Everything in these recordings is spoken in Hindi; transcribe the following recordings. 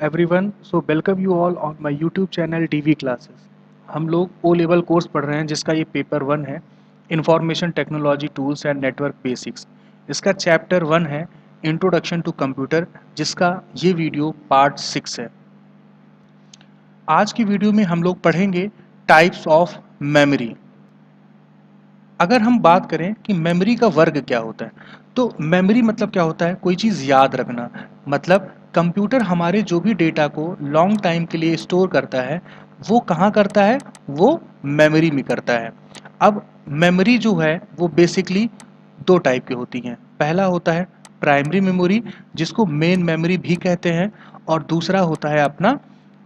everyone. So welcome you all on my YouTube channel DV Classes. हम लोग ओ लेवल कोर्स पढ़ रहे हैं जिसका ये पेपर 1 है, information technology tools and network basics. इसका चैप्टर 1 है इंट्रोडक्शन टू कंप्यूटर, जिसका ये वीडियो पार्ट 6 है। आज की वीडियो में हम लोग पढ़ेंगे टाइप्स ऑफ मेमोरी। अगर हम बात करें कि मेमोरी का वर्ग क्या होता है, तो मेमोरी मतलब क्या होता है, कोई चीज़ याद रखना। मतलब कंप्यूटर हमारे जो भी डेटा को लॉन्ग टाइम के लिए स्टोर करता है, वो कहाँ करता है, वो मेमोरी में करता है। अब मेमोरी जो है वो बेसिकली दो टाइप की होती हैं। पहला होता है प्राइमरी मेमोरी, जिसको मेन मेमोरी भी कहते हैं, और दूसरा होता है अपना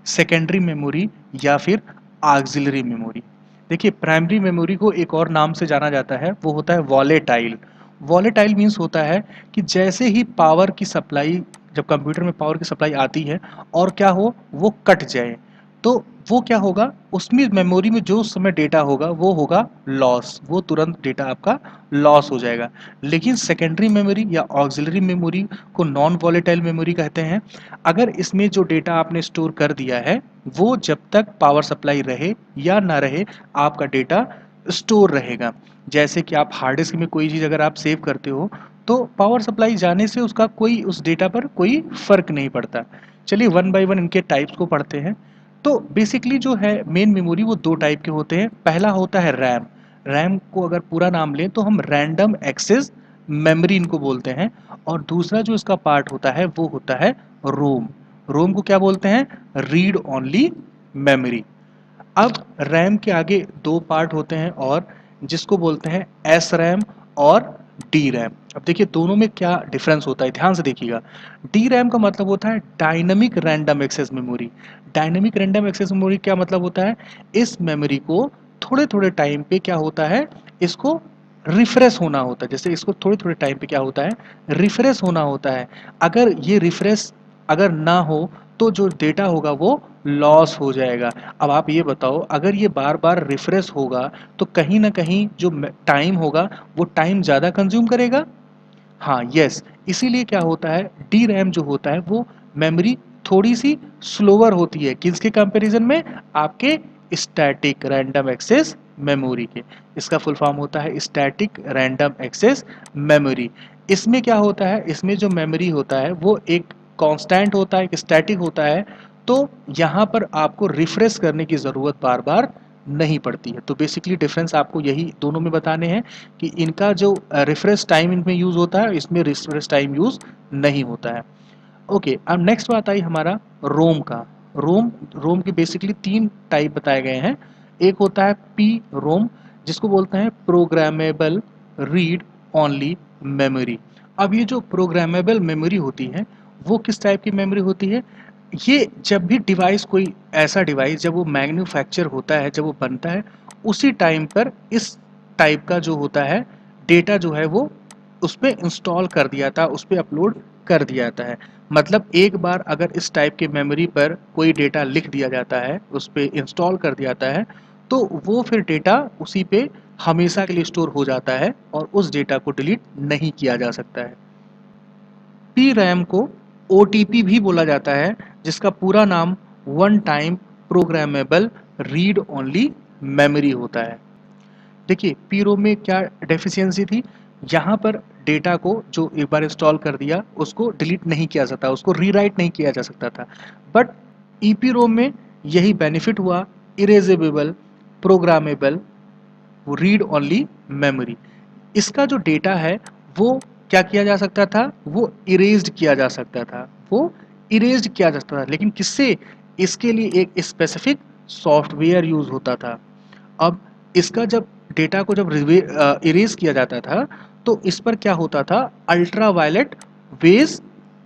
सेकेंडरी मेमोरी या फिर ऑक्सिलरी मेमोरी। देखिए, प्राइमरी मेमोरी को एक और नाम से जाना जाता है, वो होता है वॉलेटाइल। वॉलेटाइल मीन्स होता है कि जैसे ही पावर की सप्लाई, जब कंप्यूटर में पावर की सप्लाई आती है और क्या हो, वो कट जाए, तो वो क्या होगा, उसमें मेमोरी में जो उस समय डेटा होगा वो होगा लॉस, वो तुरंत डेटा आपका लॉस हो जाएगा। लेकिन सेकेंडरी मेमोरी या ऑक्सिलरी मेमोरी को नॉन वॉलेटाइल मेमोरी कहते हैं। अगर इसमें जो डेटा आपने स्टोर कर दिया है, वो जब तक पावर सप्लाई रहे या ना रहे, आपका डेटा स्टोर रहेगा। जैसे कि आप हार्ड डिस्क में कोई चीज़ अगर आप सेव करते हो, तो पावर सप्लाई जाने से उसका कोई उस डेटा पर कोई फर्क नहीं पड़ता। चलिए वन बाय वन इनके टाइप्स को पढ़ते हैं। तो बेसिकली जो है मेन मेमोरी वो दो टाइप के होते हैं। पहला होता है रैम। रैम को अगर पूरा नाम लें तो हम रैंडम एक्सेस मेमोरी इनको बोलते हैं। और दूसरा जो इसका पार्ट होता है वो होता है रोम। रोम को क्या बोलते हैं, रीड ओनली मेमोरी। अब रैम के आगे दो पार्ट होते हैं, और जिसको बोलते हैं एस रैम और डी रैम। अब देखिए दोनों में क्या डिफरेंस होता है, ध्यान से देखिएगा। डी रैम का मतलब होता है dynamic random access memory. Dynamic random access memory क्या मतलब होता है, इस मेमोरी को थोड़े थोड़े टाइम पे क्या होता है, इसको रिफ्रेश होना होता है। जैसे इसको थोड़े थोड़े टाइम पे क्या होता है, रिफ्रेश होना होता है। अगर ये रिफ्रेश अगर ना हो, तो जो डेटा होगा वो लॉस हो जाएगा। अब आप ये बताओ, अगर ये बार बार रिफ्रेश होगा तो कहीं ना कहीं जो टाइम होगा वो टाइम ज़्यादा कंज्यूम करेगा। हाँ, यस। इसीलिए क्या होता है, डी रैम जो होता है वो मेमोरी थोड़ी सी स्लोअर होती है, किसके कंपैरिजन में, आपके स्टैटिक रैंडम एक्सेस मेमोरी के। इसका फुल फॉर्म होता है स्टैटिक रैंडम एक्सेस मेमोरी। इसमें क्या होता है, इसमें जो मेमोरी होता है वो एक कांस्टेंट होता है, एक स्टैटिक होता है। तो यहाँ पर आपको रिफ्रेश करने की ज़रूरत बार बार नहीं पड़ती है। तो बेसिकली डिफरेंस आपको यही दोनों में बताने हैं कि इनका जो रिफ्रेश टाइम इनमें यूज़ होता है, इसमें रिफ्रेश टाइम यूज़ नहीं होता है। ओके, अब नेक्स्ट बात आई हमारा रोम का। रोम रोम के बेसिकली तीन टाइप बताए गए हैं। एक होता है पी रोम, जिसको बोलते हैं प्रोग्रामेबल रीड ओनली मेमोरी। अब ये जो प्रोग्रामेबल मेमोरी होती है, वो किस टाइप की मेमोरी होती है, ये जब भी डिवाइस, कोई ऐसा डिवाइस जब वो मैन्युफैक्चर होता है, जब वो बनता है, उसी टाइम पर इस टाइप का जो होता है डेटा जो है वो उस पर इंस्टॉल कर दिया था, उस पर अपलोड कर दिया जाता है। मतलब एक बार अगर इस टाइप के मेमोरी पर कोई डेटा लिख दिया जाता है, उस पर इंस्टॉल कर दिया जाता है, तो वो फिर डेटा उसी पे हमेशा के लिए स्टोर हो जाता है और उस डेटा को डिलीट नहीं किया जा सकता है। पी रैम को OTP भी बोला जाता है, जिसका पूरा नाम one time programmable read only memory होता है। देखिए पी रोम में क्या डेफिशिएंसी थी, यहाँ पर डेटा को जो एक बार इंस्टॉल कर दिया उसको डिलीट नहीं किया जाता, उसको रीराइट नहीं किया जा सकता था। बट ईपी रोम में यही बेनिफिट हुआ, erasable programmable read only memory. इसका जो डेटा है वो क्या किया जा सकता था, वो इरेज्ड किया जा सकता था, वो इरेज्ड किया जा सकता था। लेकिन किससे, इसके लिए एक स्पेसिफिक सॉफ्टवेयर यूज होता था। अब इसका जब डेटा को जब इरेज किया जाता था, तो इस पर क्या होता था, अल्ट्रा वायलेट वेज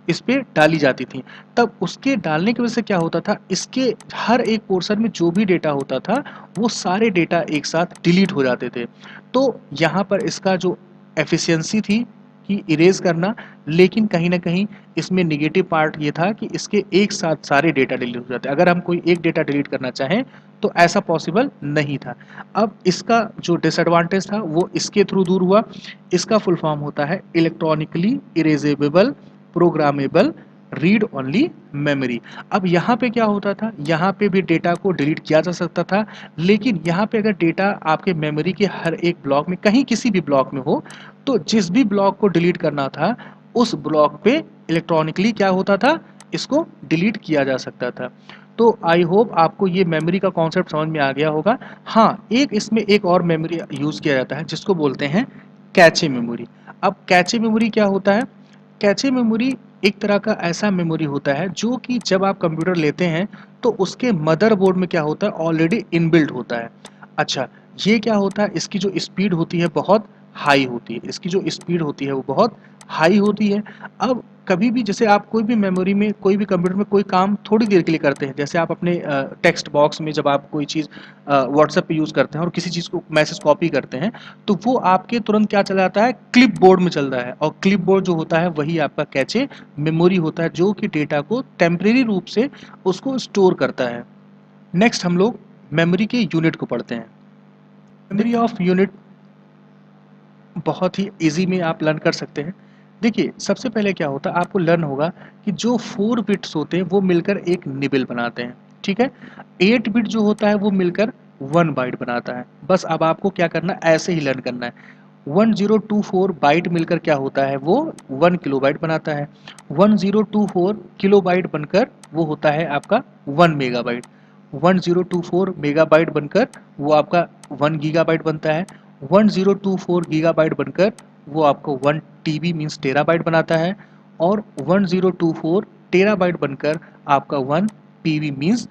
इस पे डाली जाती थी। तब उसके डालने की वजह से क्या होता था, इसके हर एक पोर्शन में जो भी डेटा होता था वो सारे डेटा एक साथ डिलीट हो जाते थे। तो यहाँ पर इसका जो एफिशिएंसी थी कि इरेज करना, लेकिन कहीं ना कहीं इसमें निगेटिव पार्ट ये था कि इसके एक साथ सारे डेटा डिलीट हो जाते। अगर हम कोई एक डेटा डिलीट करना चाहें तो ऐसा पॉसिबल नहीं था। अब इसका जो डिसएडवांटेज था वो इसके थ्रू दूर हुआ। इसका फुल फॉर्म होता है electronically erasable programmable read only memory. अब यहाँ पे क्या होता था, यहाँ पे भी डेटा को डिलीट किया जा सकता था, लेकिन यहाँ पे अगर डेटा आपके मेमोरी के हर एक ब्लॉक में कहीं किसी भी ब्लॉक में हो, तो जिस भी ब्लॉक को डिलीट करना था उस ब्लॉक पे इलेक्ट्रॉनिकली क्या होता था, इसको डिलीट किया जा सकता था। तो आई होप आपको ये मेमोरी का कॉन्सेप्ट समझ में आ गया होगा। हाँ, एक इसमें एक और मेमोरी यूज़ किया जाता है जिसको बोलते हैं कैचे मेमोरी। अब कैचे मेमोरी क्या होता है? कैचे मेमोरी एक तरह का ऐसा मेमोरी होता है जो कि जब आप कंप्यूटर लेते हैं तो उसके मदरबोर्ड में क्या होता है, ऑलरेडी इनबिल्ट होता है। अच्छा, ये क्या होता है, इसकी जो स्पीड होती है बहुत हाई होती है, इसकी जो स्पीड होती है वो बहुत हाई होती है। अब कभी भी जैसे आप कोई भी मेमोरी में कोई भी कंप्यूटर में कोई काम थोड़ी देर के लिए करते हैं, जैसे आप अपने टेक्स्ट बॉक्स में जब आप कोई चीज़ व्हाट्सएप पे यूज़ करते हैं और किसी चीज़ को मैसेज कॉपी करते हैं, तो वो आपके तुरंत क्या चला जाता है, क्लिप बोर्ड में चल रहा है, और क्लिप बोर्ड जो होता है वही आपका कैचे मेमोरी होता है जो कि डेटा को टेम्परेरी रूप से उसको स्टोर करता है। नेक्स्ट हम लोग मेमोरी के यूनिट को पढ़ते हैं। मेमोरी ऑफ यूनिट बहुत ही इजी में आप लर्न कर सकते हैं। देखिए, सबसे पहले क्या होता है, आपको लर्न होगा कि जो 4 बिट्स होते हैं वो मिलकर एक निबल बनाते हैं, ठीक है। 8 बिट जो होता है वो मिलकर 1 बाइट बनाता है। बस अब आपको क्या करना है, ऐसे ही लर्न करना है। 1024 बाइट मिलकर क्या होता है, वो 1 किलोबाइट बनाता है। 1024 किलोबाइट बनकर वो होता है आपका 1 मेगाबाइट। 1024 मेगाबाइट बनकर वो आपका 1 गीगाबाइट बनता है। 1024 गीगाबाइट बनकर वो आपको 1 टीबी मीन्स टेराबाइट बनाता है। और 1024 टेराबाइट बनकर आपका 1 पीबी मीन्स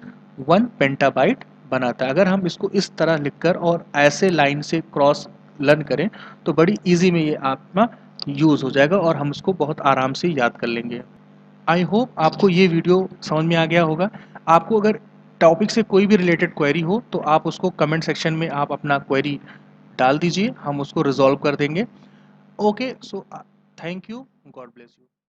1 पेंटाबाइट बनाता है। अगर हम इसको इस तरह लिखकर और ऐसे लाइन से क्रॉस लर्न करें तो बड़ी इजी में ये आपका यूज़ हो जाएगा और हम इसको बहुत आराम से याद कर लेंगे। आई होप आपको ये वीडियो समझ में आ गया होगा। आपको अगर टॉपिक से कोई भी रिलेटेड क्वेरी हो तो आप उसको कमेंट सेक्शन में आप अपना क्वेरी डाल दीजिए, हम उसको रिजॉल्व कर देंगे। Okay, so thank you, God bless you.